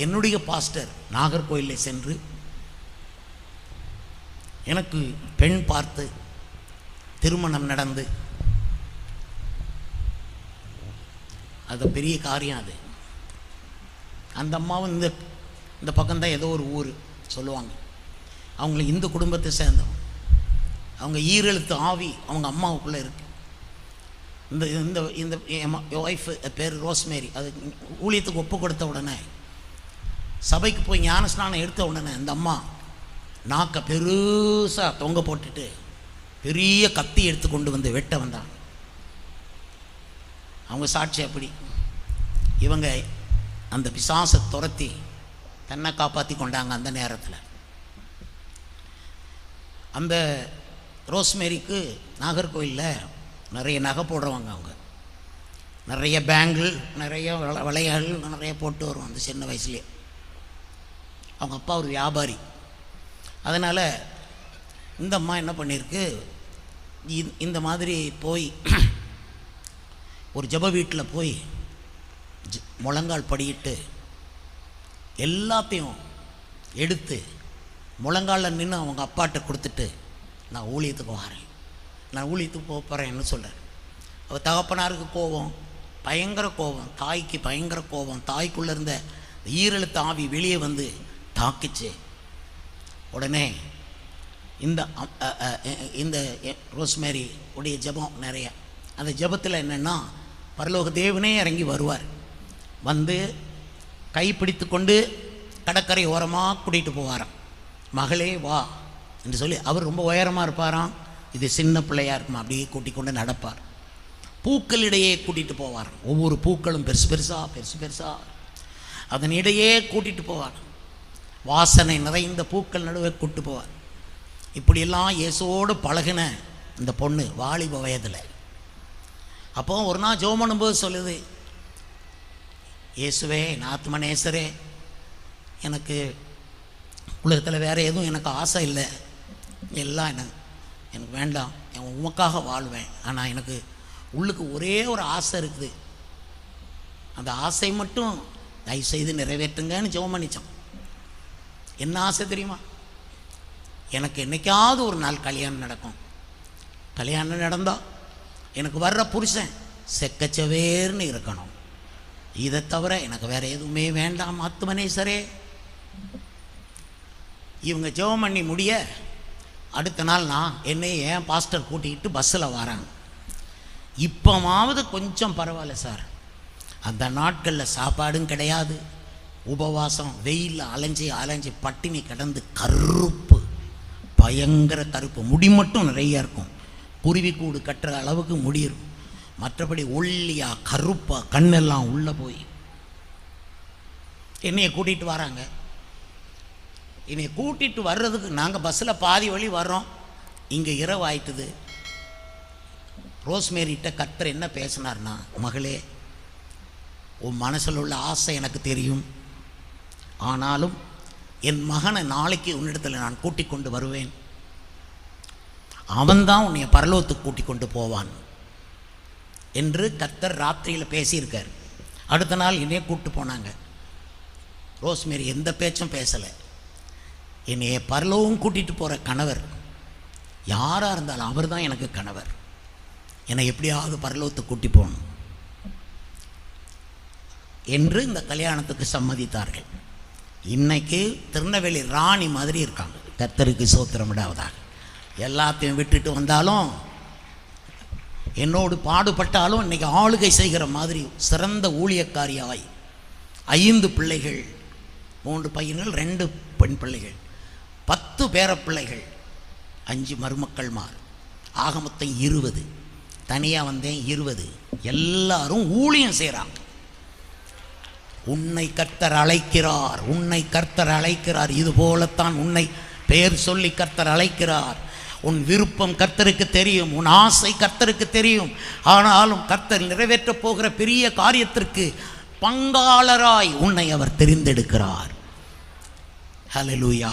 என்னுடைய பாஸ்டர் நாகர்கோயிலில் சென்று எனக்கு பெண் பார்த்து திருமணம் நடந்து, அது பெரிய காரியம். அது அந்த அம்மாவும் இந்த பக்கம்தான் ஏதோ ஒரு ஊர் சொல்லுவாங்க. அவங்கள இந்து குடும்பத்தை சேர்ந்தவங்க. அவங்க ஈரெழுத்து ஆவி அவங்க அம்மாவுக்குள்ளே இருக்கு. இந்த இந்த இந்த ஒய்ஃபு பேர் ரோஸ்மேரி. அது ஊழியத்துக்கு ஒப்பு கொடுத்த உடனே, சபைக்கு போய் ஞான ஸ்நானம் எடுத்த உடனே இந்த அம்மா நாக்கை பெருசாக தொங்க போட்டுட்டு பெரிய கத்தி எடுத்து கொண்டு வந்து வெட்ட வந்தாங்க. அவங்க சாட்சி அப்படி. இவங்க அந்த பிசாசை துரத்தி தன்னை காப்பாற்றி கொண்டாங்க. அந்த நேரத்தில் அந்த ரோஸ்மேரிக்கு நாகர்கோயிலில் நிறைய நகை போடுறவங்க. அவங்க நிறைய பேங்கிள், நிறைய வளையல்கள் நிறைய போட்டு வரும் அந்த சின்ன வயசுலேயே. அவங்க அப்பா ஒரு வியாபாரி. அதனால் இந்த அம்மா என்ன பண்ணியிருக்கு, இந்த மாதிரி போய் ஒரு ஜப வீட்டில் போய் முழங்கால் படியிட்டு எல்லாத்தையும் எடுத்து முழங்காலில் நின்று அவங்க அப்பாட்ட கொடுத்துட்டு, நான் ஊழியத்துக்கு வரேன், நான் ஊழியத்துக்கு போகிறேன்னு சொல்கிறார். அவள் தகப்பனாருக்கு கோபம், பயங்கர கோபம், தாய்க்கு பயங்கர கோபம். தாய்க்குள்ளே இருந்த ஈரெழுத்து ஆவி வெளியே வந்து தாக்கிச்சு. உடனே இந்த ரோஸ்மேரி உடைய ஜபம் நிறைய. அந்த ஜபத்தில் என்னென்னா, பரலோக தேவனே இறங்கி வருவார். வந்து கைப்பிடித்து கொண்டு கடற்கரை ஓரமாக கூட்டிகிட்டு போவாராம். மகளே வா என்று சொல்லி. அவர் ரொம்ப உயரமாக இருப்பாராம், இது சின்ன பிள்ளையாக இருக்குமா, அப்படியே கூட்டிக் கொண்டு நடப்பார். பூக்களிடையே கூட்டிகிட்டு போவார். ஒவ்வொரு பூக்களும் பெருசு பெருசாக அதனிடையே கூட்டிகிட்டு போவார். வாசனை நிறைந்த பூக்கள் நடுவே கூட்டு போவார். இப்படியெல்லாம் இயேசுவோடு பழகின இந்த பொண்ணு வாலிப வயதில். அப்போ ஒரு நாள் ஜெபம் பண்ணும்போது சொல்லுது, இயேசுவே நாத்மனேசரே, எனக்கு உலகத்தில் வேறு எதுவும் எனக்கு ஆசை இல்லை, எல்லாம் எனக்கு வேண்டாம், உமக்காக வாழ்வேன். ஆனால் எனக்கு உள்ளுக்கு ஒரே ஒரு ஆசை இருக்குது, அந்த ஆசை மட்டும் தயவுசெய்து நிறைவேற்றுங்கன்னு ஜெபம் பண்ணிச்சோம். என்ன ஆசை தெரியுமா? எனக்கு என்னைக்காவது ஒரு நாள் கல்யாணம் நடக்கும். கல்யாணம் நடந்தால் எனக்கு வர்ற புருஷன் செக்கச்சவேர்னு இருக்கணும். இதை தவிர எனக்கு வேறு எதுவுமே வேண்டாம் ஆத்துமனேசரே. இவங்க ஜெபம் பண்ணி முடிய அடுத்த நாள் நான் என்னையே என் பாஸ்டர் கூட்டிக்கிட்டு பஸ்ஸில் வராங்க. இப்போவாவது கொஞ்சம் பரவாயில்ல சார். அந்த நாட்களில் சாப்பாடும் கிடையாது, உபவாசம், வெயிலில் அலைஞ்சி பட்டினி கிடந்து கருப்பு, பயங்கர கருப்பு, முடி மட்டும் நிறையா இருக்கும், குருவி கூடு கட்டுற அளவுக்கு முடி இருக்கும். மற்றபடி ஒல்லியாக கருப்பாக கண்ணெல்லாம் உள்ளே போய் என்னையை கூட்டிகிட்டு வராங்க. என்னை கூட்டிகிட்டு வர்றதுக்கு நாங்கள் பஸ்ஸில் பாதி வழி வர்றோம். இங்கே இரவு ஆயிட்டுது. ரோஸ்மேரிட்ட கர்த்தர் என்ன பேசினார்னா, மகளே, உன் மனசில் உள்ள ஆசை எனக்கு தெரியும், ஆனாலும் என் மகனை நாளைக்கு உன்னிடத்தில் நான் கூட்டிக் கொண்டு வருவேன். அவன்தான் உன்னை பரலோகத்துக்கு கூட்டிக் கொண்டு போவான் என்று கர்த்தர் ராத்திரியில் பேசியிருக்கார். அடுத்த நாள் என்னையே கூப்பிட்டு போனாங்க. ரோஸ்மேரி எந்த பேச்சும் பேசலை. என்னைய பரலோகம் கூட்டிகிட்டு போகிற கணவர் யாராக இருந்தாலும் அவர் தான் எனக்கு கணவர். என்னை எப்படியாவது பரலோகத்துக்கு கூட்டி போகணும் என்று இந்த கல்யாணத்துக்கு சம்மதித்தார்கள். இன்னைக்கு திருநெல்வேலி ராணி மாதிரி இருக்காங்க. கர்த்தருக்கு சோத்திரமிடாவதாக. எல்லாத்தையும் விட்டுட்டு வந்தாலும், என்னோடு பாடுபட்டாலும் இன்றைக்கி ஆளுகை செய்கிற மாதிரி சிறந்த ஊழியக்காரியாய் 5 பிள்ளைகள், 3 பையன்கள், 2 பெண் பிள்ளைகள், 10 பேரப்பிள்ளைகள், 5 மருமக்கள்மார், ஆக மொத்தம் 20. தனியாக வந்தேன் 20. எல்லாரும் ஊழியம் செய்கிறாங்க. உன்னை கர்த்தர் அழைக்கிறார், உன்னை கர்த்தர் அழைக்கிறார். இது போலத்தான் உன்னை பெயர் சொல்லி கர்த்தர் அழைக்கிறார். உன் விருப்பம் கர்த்தருக்கு தெரியும், உன் ஆசை கர்த்தருக்கு தெரியும். ஆனாலும் கர்த்தர் நிறைவேற்றப் போகிற பெரிய காரியத்திற்கு பங்காளராய் உன்னை அவர் தெரிந்தெடுக்கிறார். ஹல்லேலூயா.